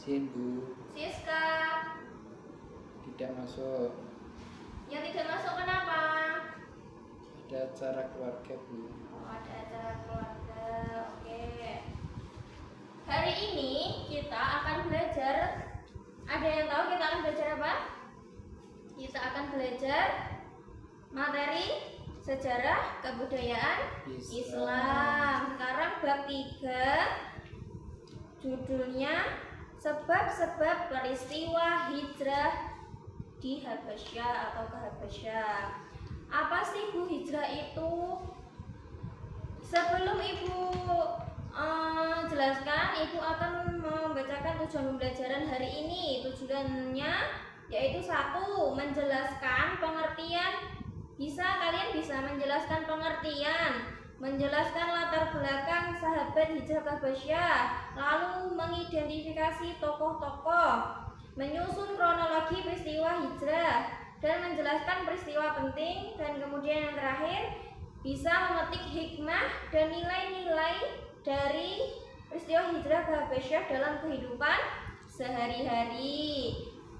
Izin Bu. Siska. Tidak masuk. Yang tidak masuk kenapa? Ada acara keluarga Bu. Oh, ada acara keluarga. Oke. Hari ini kita akan belajar. Ada yang tahu kita akan belajar apa? Kita akan belajar materi sejarah kebudayaan Islam. Sekarang bab 3. Judulnya sebab-sebab peristiwa hijrah di Habasyah atau ke Habasyah. Apa sih Bu hijrah itu? Sebelum Ibu jelaskan, Ibu akan membacakan tujuan pembelajaran hari ini. Tujuannya yaitu 1. Menjelaskan pengertian. Kalian bisa menjelaskan pengertian, menjelaskan latar belakang sahabat hijrah ke Habasyah, lalu mengidentifikasi tokoh-tokoh, menyusun kronologi peristiwa hijrah, dan menjelaskan peristiwa penting, dan kemudian yang terakhir bisa memetik hikmah dan nilai-nilai dari peristiwa hijrah ke Habasyah dalam kehidupan sehari-hari.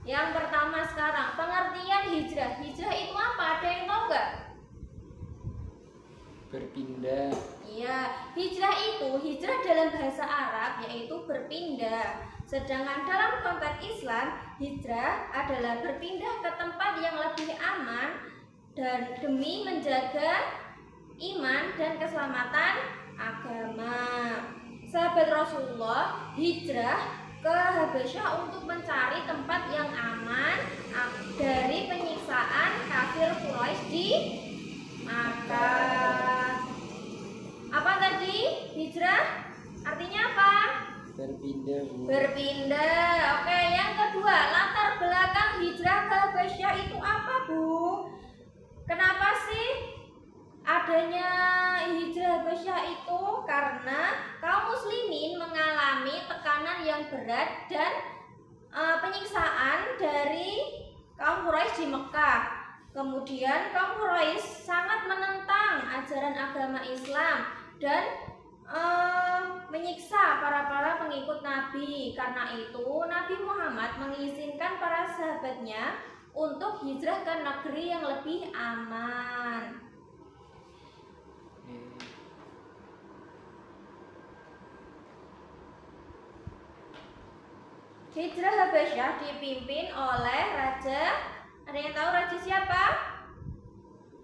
Yang pertama sekarang, pengertian hijrah. Hijrah itu apa? Ada yang tahu nggak? Berpindah. Iya, hijrah dalam bahasa Arab yaitu berpindah. Sedangkan dalam konteks Islam, hijrah adalah berpindah ke tempat yang lebih aman dan demi menjaga iman dan keselamatan agama. Sahabat Rasulullah hijrah ke Habasyah untuk mencari tempat yang aman dari penyiksaan kafir Quraisy di Makkah. Apa tadi? Hijrah artinya apa? Berpindah Bu. Berpindah. Oke, yang kedua, latar belakang hijrah ke Habasyah itu apa Bu? Kenapa sih adanya hijrah Habasyah itu? Karena kaum muslimin mengalami tekanan yang berat dan penyiksaan dari kaum Quraisy di Mekah. Kemudian kaum Quraisy sangat menentang ajaran agama Islam dan menyiksa para pengikut Nabi. Karena itu Nabi Muhammad mengizinkan para sahabatnya untuk hijrah ke negeri yang lebih aman. Hijrah Habasyah dipimpin oleh Raja. Ada yang tahu raja siapa?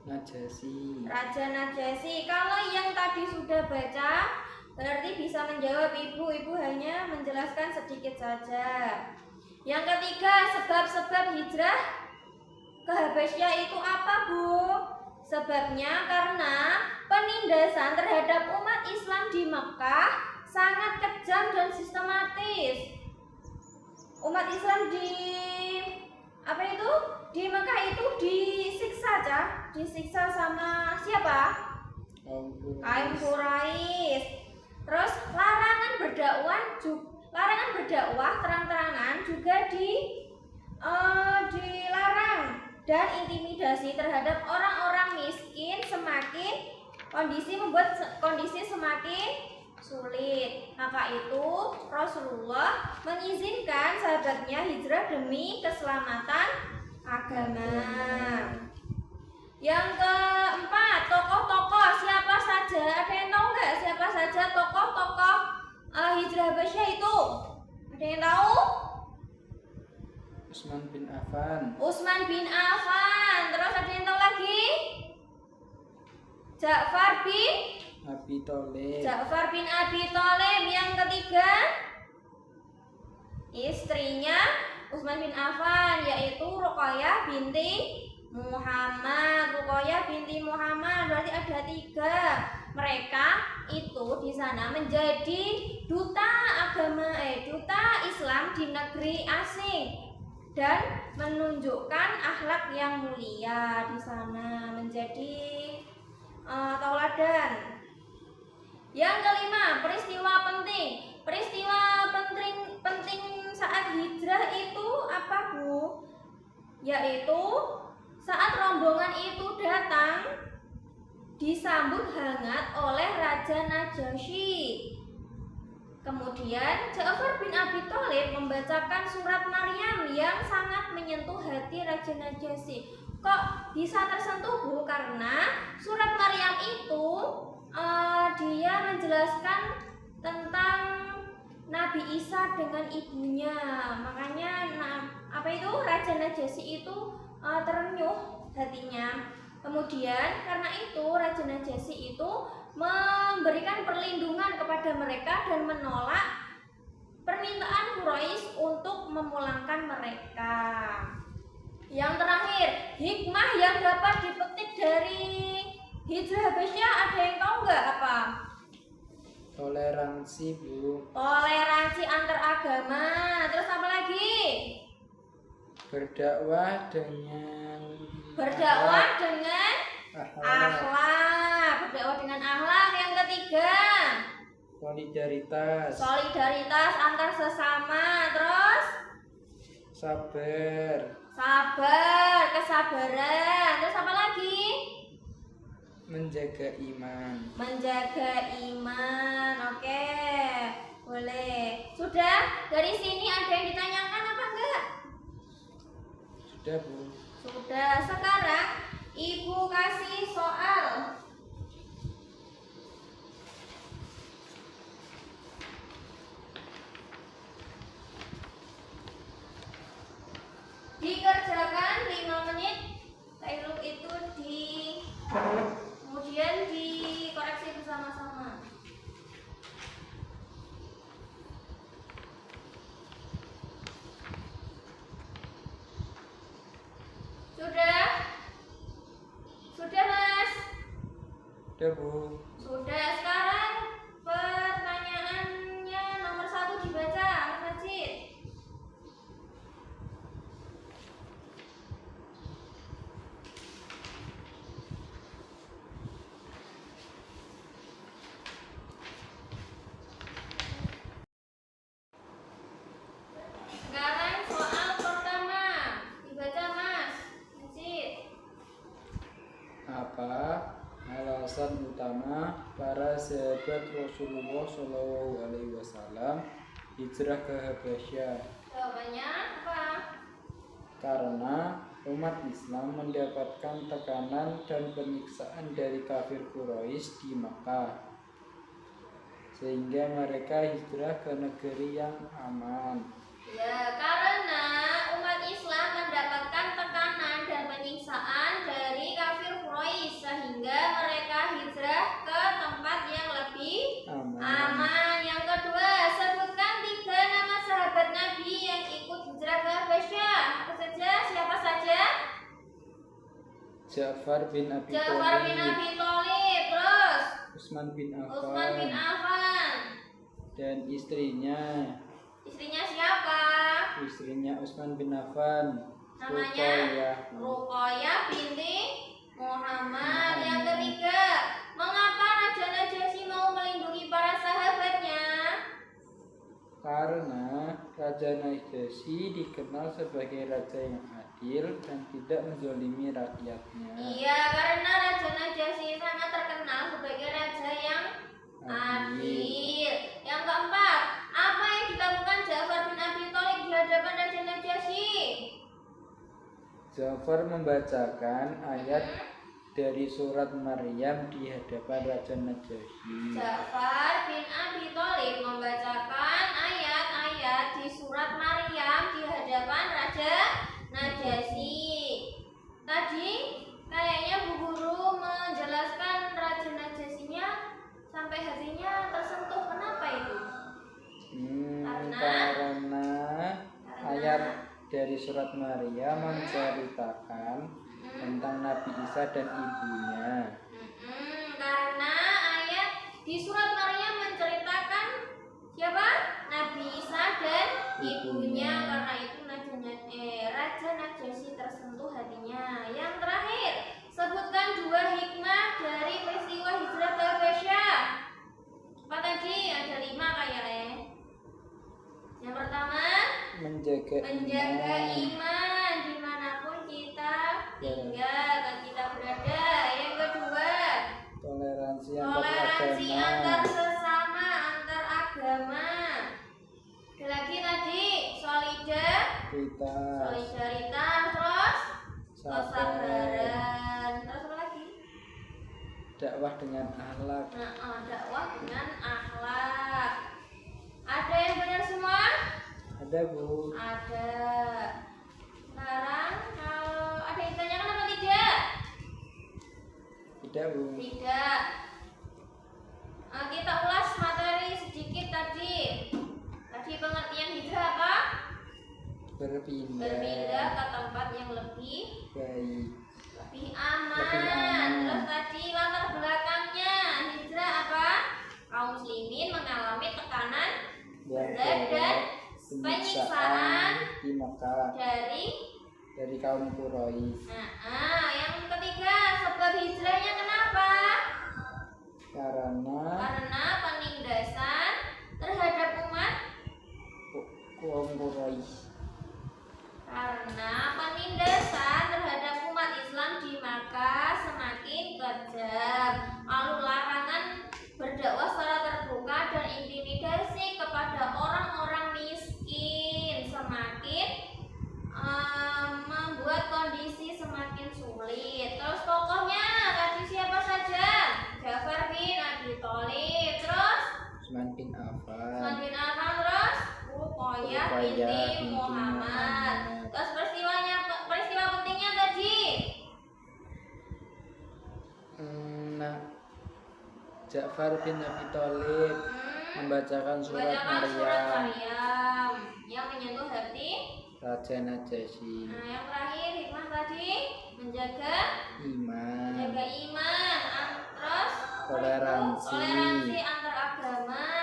Najasyi. Raja Najasyi. Kalau yang tadi sudah baca, berarti bisa menjawab Ibu. Ibu hanya menjelaskan sedikit saja. Yang ketiga, sebab-sebab hijrah ke Habasyah itu apa Bu? Sebabnya karena penindasan terhadap umat Islam di Mekah sangat kejam dan sistematis. Umat Islam di Mekah itu disiksa sama siapa? Kaum Quraisy. Terus larangan berdakwah terang-terangan juga dilarang, dan intimidasi terhadap orang-orang miskin membuat kondisi semakin sulit. Maka itu Rasulullah mengizinkan sahabatnya hijrah demi keselamatan agama. Yang keempat, tokoh-tokoh siapa saja? Ada yang tahu nggak siapa saja tokoh-tokoh hijrah Habasyah itu? Ada yang tahu? Utsman bin Affan. Utsman bin Affan. Terus ada yang tahu lagi? Ja'far bin Abi Thalib. Yang ketiga, istrinya Utsman bin Affan yaitu Ruqayyah binti Muhammad. Berarti ada 3. Mereka itu di sana menjadi duta Islam di negeri asing dan menunjukkan akhlak yang mulia di sana, menjadi tauladan. Yang kelima, peristiwa penting. Peristiwa penting saat hijrah itu apa Bu? Yaitu saat rombongan itu datang disambut hangat oleh Raja Najasyi. Kemudian Ja'far bin Abi Thalib membacakan surat Maryam yang sangat menyentuh hati Raja Najasyi. Kok bisa tersentuh, Bu? Karena surat Maryam itu dia menjelaskan tentang Nabi Isa dengan ibunya. Makanya Raja Najasyi itu terenyuh hatinya. Kemudian karena itu Raja Najasyi itu memberikan perlindungan kepada mereka dan menolak permintaan Quraisy untuk memulangkan mereka. Yang terakhir, hikmah yang dapat dipetik dari hijrah Habasyah, ada yang tahu nggak apa? Toleransi, Bu. Toleransi antar agama. Terus apa lagi? Berdakwah dengan akhlak. Berdakwah dengan akhlak. Yang ketiga, solidaritas antar sesama. Terus sabar, kesabaran. Terus apa lagi? Menjaga iman. Oke, boleh. Sudah? Dari sini ada yang ditanyakan apa enggak? Sudah, Bu. Sudah. Sekarang Ibu kasih soal. Dikerjakan 5 menit. Lalu itu kemudian dikoreksi bersama-sama. Sudah, Mas? Sudah, Bu. Sudah. Sekarang pertanyaannya nomor 1 dibaca, Mas Majid. Sekarang soal pertama dibaca, Mas Majid. Apa alasan utama para sahabat Rasulullah SAW hijrah ke Habasyah? Jawabannya apa? Karena umat Islam mendapatkan tekanan dan penyiksaan dari kafir Quraisy di Makkah, sehingga mereka hijrah ke negeri yang aman. Ya, karena umat Islam mendapatkan tekanan dan penyiksaan dari kafir Quraisy, sehingga mereka hijrah ke tempat yang lebih aman. Yang kedua, sebutkan 3 nama sahabat Nabi yang ikut hijrah ke Habasyah. Apa saja? Siapa saja? Ja'far bin Abi Thalib, terus Utsman bin Affan, dan istrinya siapa? Istrinya Utsman bin Affan, Namanya Ruqayyah binti Muhammad. Yang ketiga, mengapa Raja Najasyi mau melindungi para sahabatnya? Karena Raja Najasyi dikenal sebagai raja yang adil dan tidak menzalimi rakyatnya. Iya, karena Raja Najasyi sangat terkenal sebagai raja yang adil. Yang keempat, apa yang dilakukan Ja'far bin Abi Thalib di hadapan Raja Najasyi? Ja'far membacakan ayat dari surat Maryam di hadapan Raja Najasyi. Ja'far bin Abi Thalib membacakan ayat-ayat di surat Maryam di hadapan Raja Najasyi. Tadi kayaknya Bu Guru menjelaskan Raja Najasyinya sampai hatinya tersentuh. Kenapa itu? Karena ayat dari surat Maryam menceritakan tentang Nabi Isa dan ibunya. Karena ayat di surat Maryam menceritakan siapa? Nabi Isa dan ibunya. Karena itu Raja Najasyi tersentuh hatinya. Yang terakhir, sebutkan 2 hikmah dari peristiwa hijrah ke Habasyah. Apa tadi? Ada 5 kayaknya. Yang pertama, menjaga iman dimanapun kita tinggal dan kita berada. Yang kedua, toleransi antar sesama, antar agama. solidaritas, terus kesabaran, terus apa lagi? Dakwah dengan akhlak. Dakwah dengan akhlak. Ada yang benar semua? Ada, Bu. Ada. Sekarang kalau ada yang ditanyakan apa tidak? Tidak, Bu. Tidak. Kita ulas materi sedikit tadi. Tadi pengertian hijrah apa? Berpindah ke tempat yang lebih baik, lebih aman. Terus tadi latar belakangnya hijrah apa? Kaum muslimin mengalami tekanan berat dan penyiksaan di Mekah dari kaum Quraisy. Yang ketiga, sebab hijrahnya kenapa? Karena penindasan terhadap umat kaum Quraisy. Karena penindasan terhadap umat Islam di Makkah semakin kejam. Lalu larangan berdakwah secara terbuka dan intimidasi kepada orang-orang miskin semakin membuat kondisi semakin sulit. Terus tokohnya tadi siapa saja? Ja'far bin Abi Thalib, terus Utsman bin Affan, terus Ruqayyah binti Muhammad. Terus peristiwa pentingnya tadi. Ja'far bin Abi Thalib membacakan surat Maryam yang menyentuh hati Raja Najasyi. Yang terakhir hikmah tadi menjaga iman, terus toleransi antar agama.